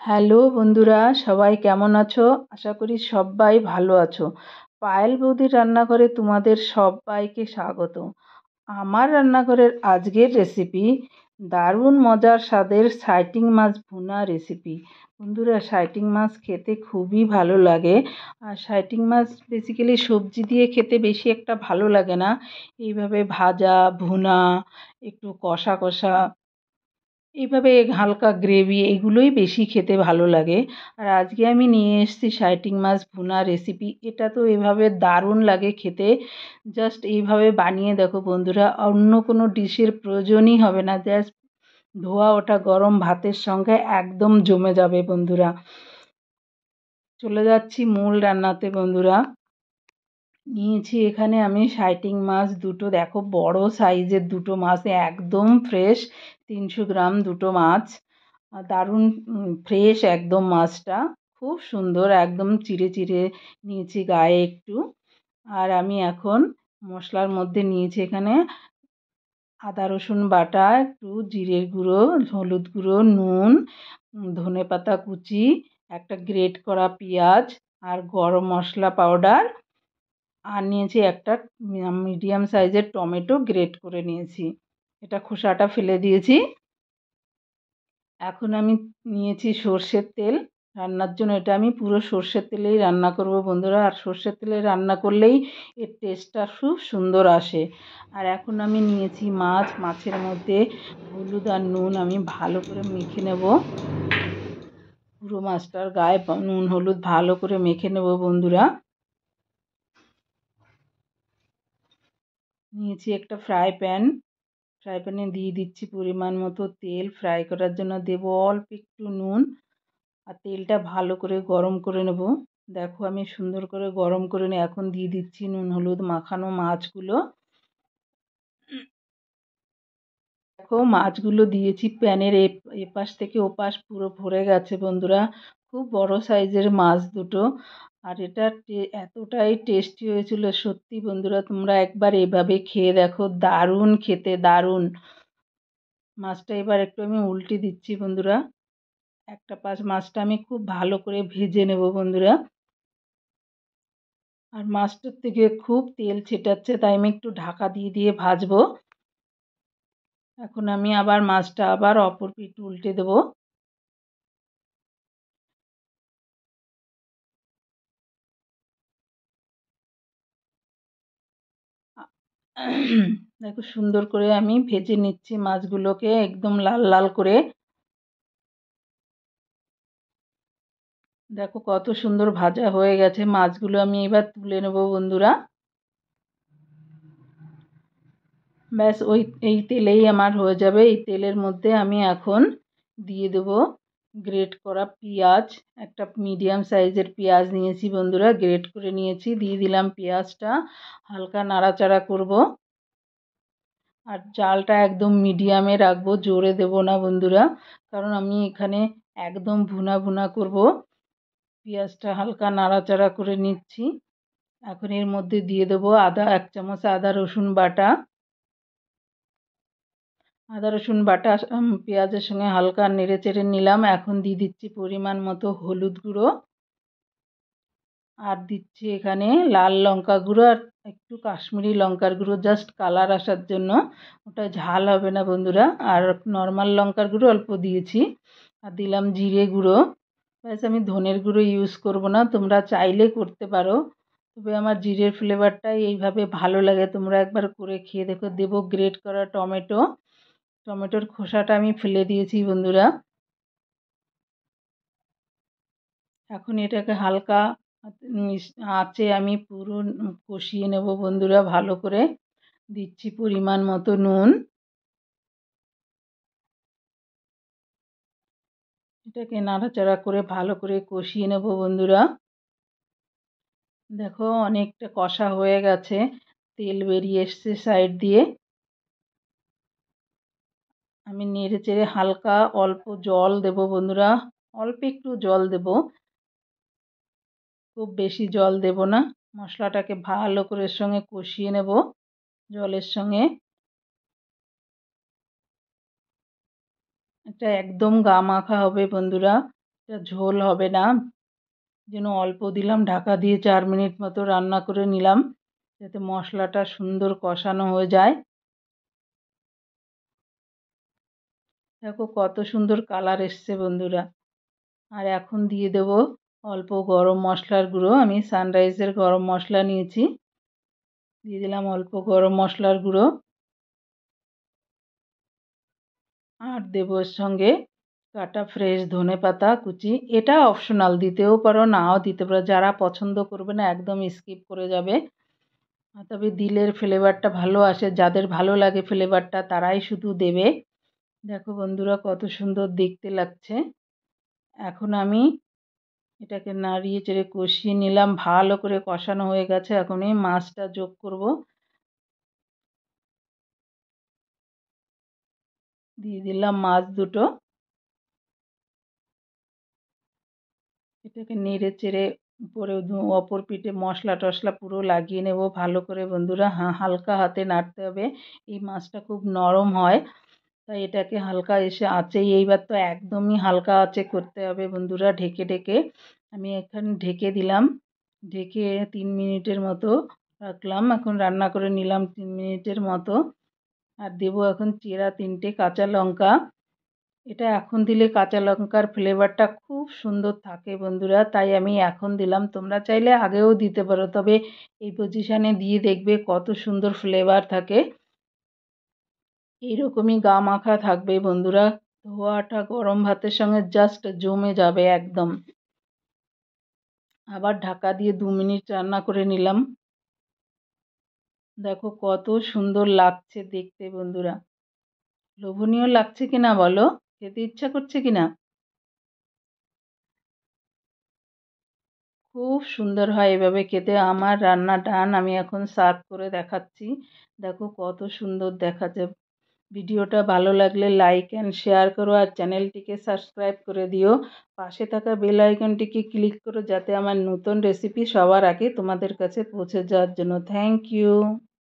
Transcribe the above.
Hello বন্ধুরা, সবাই কেমন আছো? আশা করি সবাই ভালো আছো। পায়েল বৌদির রান্নাঘরে তোমাদের সবাইকে স্বাগত। আমার রান্নাঘরের আজকের রেসিপি দারুণ মজার স্বাদের সাইটিং মাছ ভুনা রেসিপি। বন্ধুরা, সাইটিং মাছ খেতে খুবই ভালো লাগে। আর সাইটিং মাছ বেসিক্যালি সবজি দিয়ে খেতে বেশি একটা ভালো লাগে না। এইভাবে ভাজা, ভুনা, একটু কষা কষা, এইভাবে হালকা গ্রেভি এগুলোই বেশি খেতে ভালো লাগে। আর আজকে আমি নিয়ে এসেছি সাইটিং মাছ ভুনা রেসিপি। এটা তো এভাবে দারুণ লাগে খেতে। জাস্ট এইভাবে বানিয়ে দেখো বন্ধুরা, অন্য কোনো ডিশের প্রয়োজনই হবে না। জাস্ট ধোয়া ওঠা গরম ভাতের সঙ্গে একদম জমে যাবে বন্ধুরা। চলে যাচ্ছি মূল রান্নাতে বন্ধুরা। নিয়েছি এখানে আমি সাইটিং মাছ দুটো, দেখো বড় সাইজের দুটো মাছ, একদম ফ্রেশ, 300 গ্রাম দুটো মাছ। দারুণ ফ্রেশ একদম মাছটা, খুব সুন্দর, একদম চিড়ে চিড়ে নিয়েছি গায়ে একটু। আর আমি এখন মশলার মধ্যে নিয়েছি এখানে আদা রসুন বাটা, একটু জিরের গুঁড়ো, হলুদ গুঁড়ো, নুন, ধনেপাতা কুচি, একটা গ্রেট করা পেঁয়াজ, আর গরম মশলা পাউডার, আর নিয়েছি একটা মিডিয়াম সাইজের টমেটো গ্রেট করে নিয়েছি। এটা খোসাটা ফেলে দিয়েছি। এখন আমি নিয়েছি সর্ষের তেল রান্নার জন্য। এটা আমি পুরো সর্ষের তেলেই রান্না করব বন্ধুরা। আর সর্ষের তেলে রান্না করলেই এর টেস্টটা খুব সুন্দর আসে। আর এখন আমি নিয়েছি মাছ। মাছের মধ্যে হলুদ আর নুন আমি ভালো করে মেখে নেব। পুরো মাছটার গায়ে নুন হলুদ ভালো করে মেখে নেব বন্ধুরা। নিয়েছি একটা ফ্রাই প্যানে দিয়ে দিচ্ছি পরিমাণ মতো তেল। ফ্রাই করার জন্য দেব অল্প একটু নুন। আর তেলটা ভালো করে গরম করে নেব। দেখো আমি সুন্দর করে গরম করে নিয়ে এখন দিয়ে দিচ্ছি নুন হলুদ মাখানো মাছগুলো। দেখো মাছগুলো দিয়েছি, প্যানের এপাশ থেকে ওপাশ পুরো ভরে গেছে বন্ধুরা। খুব বড় সাইজের মাছ দুটো। আর এটা এতটাই টেস্টি হয়েছিল সত্যি বন্ধুরা, তোমরা একবার এভাবে খেয়ে দেখো, দারুণ খেতে, দারুণ। মাছটা এবার একটু আমি উল্টে দিচ্ছি বন্ধুরা। একটা পাশ মাছটা আমি খুব ভালো করে ভেজে নেব বন্ধুরা। আর মাছটার থেকে খুব তেল ছেটাচ্ছে, তাই আমি একটু ঢাকা দিয়ে দিয়ে ভাজবো। এখন আমি আবার মাছটা আবার অপর পিঠ উল্টে দেবো। দেখো সুন্দর করে আমি ভেজে নিচ্ছি মাছগুলোকে একদম লাল লাল করে। দেখো কত সুন্দর ভাজা হয়ে গেছে মাছগুলো। আমি এবার তুলে নেব বন্ধুরা। ব্যাস এই তেলেই আমার হয়ে যাবে। এই তেলের মধ্যে আমি এখন দিয়ে দেব গ্রেট করা পেঁয়াজ। একটা মিডিয়াম সাইজের পেঁয়াজ নিয়েছি বন্ধুরা, গ্রেট করে নিয়েছি, দিয়ে দিলাম পেঁয়াজটা। হালকা নাড়াচাড়া করব। আর জালটা একদম মিডিয়ামে রাখবো, জোরে দেব না বন্ধুরা, কারণ আমি এখানে একদম ভুনা ভুনা করব। পেঁয়াজটা হালকা নাড়াচাড়া করে নিচ্ছি। এখন এর মধ্যে দিয়ে দেবো 1 চামচ আদা রসুন বাটা। আদা রসুন বাটা পেঁয়াজের সঙ্গে হালকা নেড়ে চেড়ে নিলাম। এখন দিয়ে দিচ্ছি পরিমাণ মতো হলুদ গুঁড়ো। আর দিচ্ছি এখানে লাল লঙ্কা গুঁড়ো আর একটু কাশ্মীরি লঙ্কার গুঁড়ো, জাস্ট কালার আসার জন্য। ওটা ঝাল হবে না বন্ধুরা। আর নর্মাল লঙ্কার গুঁড়ো অল্প দিয়েছি। আর দিলাম জিরে গুঁড়ো। ব্যাস, আমি ধনের গুঁড়ো ইউজ করব না, তোমরা চাইলে করতে পারো। তবে আমার জিরের ফ্লেভারটাই এইভাবে ভালো লাগে, তোমরা একবার করে খেয়ে দেখো। দেবো গ্রেট করা টমেটো। টমেটোর খোসাটা আমি ফেলে দিয়েছি বন্ধুরা। এখন এটাকে হালকা আঁচে আমি পুরো কষিয়ে নেব বন্ধুরা ভালো করে। দিচ্ছি পরিমাণ মতো নুন। এটাকে নাড়াচাড়া করে ভালো করে কষিয়ে নেব বন্ধুরা। দেখো অনেকটা কষা হয়ে গেছে, তেল বেরিয়ে এসছে সাইড দিয়ে। আমি নেড়ে চেড়ে হালকা অল্প জল দেব বন্ধুরা, অল্প একটু জল দেব, খুব বেশি জল দেব না। মশলাটাকে ভালো করে এর সঙ্গে কষিয়ে নেব জলের সঙ্গে। এটা একদম গা মাখা হবে বন্ধুরা। এটা ঝোল হবে না, যেন অল্প দিলাম, ঢাকা দিয়ে 4 মিনিট মতো রান্না করে নিলাম, যাতে মশলাটা সুন্দর কষানো হয়ে যায়। দেখো কত সুন্দর কালার এসছে বন্ধুরা। আর এখন দিয়ে দেব অল্প গরম মশলার গুঁড়ো। আমি সানরাইজের গরম মশলা নিয়েছি, দিয়ে দিলাম অল্প গরম মশলার গুঁড়ো। আর দেব এর সঙ্গে কাটা ফ্রেশ ধনেপাতা কুচি। এটা অপশনাল, দিতেও পারো নাও দিতে পারো, যারা পছন্দ করবে না একদম স্কিপ করে যাবে। তবে দিলের ফ্লেভারটা ভালো আসে, যাদের ভালো লাগে ফ্লেভারটা তারাই শুধু দেবে। দেখো বন্ধুরা কত সুন্দর দেখতে লাগছে। এখন আমি এটাকে নাড়িয়ে চেড়ে কষিয়ে নিলাম, ভালো করে কষানো হয়ে গেছে। এখন এই মাছটা যোগ করব, দিয়ে দিলাম মাছ দুটো। এটাকে নেড়ে চেড়ে উপরে অপর পিঠে মশলা টশলা পুরো লাগিয়ে নেব ভালো করে বন্ধুরা। হালকা হাতে নাড়তে হবে, এই মাছটা খুব নরম হয়, তাই এটাকে হালকা এসে আঁচেই, এইবার তো একদমই হালকা আঁচে করতে হবে বন্ধুরা, ঢেকে ঢেকে। আমি এখানে ঢেকে দিলাম, ঢেকে 3 মিনিটের মতো রাখলাম। এখন রান্না করে নিলাম 3 মিনিটের মতো। আর দেবো এখন চেরা 3টে কাঁচা লঙ্কা। এটা এখন দিলে কাঁচা লঙ্কার ফ্লেভারটা খুব সুন্দর থাকে বন্ধুরা, তাই আমি এখন দিলাম। তোমরা চাইলে আগেও দিতে পারো, তবে এই পজিশানে দিয়ে দেখবে কত সুন্দর ফ্লেভার থাকে। এইরকমই গা মাখা থাকবে বন্ধুরা, ধোয়াটা গরম ভাতের সঙ্গে জাস্ট জমে যাবে একদম। আবার ঢাকা দিয়ে 2 মিনিট রান্না করে নিলাম। দেখো কত সুন্দর লাগছে দেখতে বন্ধুরা। লোভনীয় লাগছে কিনা বলো, খেতে ইচ্ছা করছে কিনা? খুব সুন্দর হয় এভাবে খেতে। আমার রান্না ডান, আমি এখন সার্ভ করে দেখাচ্ছি। দেখো কত সুন্দর দেখাচ্ছে। ভিডিওটা ভালো লাগলে লাইক অ্যান্ড শেয়ার করো, আর চ্যানেলটিকে সাবস্ক্রাইব করে দিও। পাশে থাকা বেল আইকনটিকে ক্লিক করো, যাতে আমার নতুন রেসিপি সবার আগে তোমাদের কাছে পৌঁছে যাওয়ার জন্য। Thank you.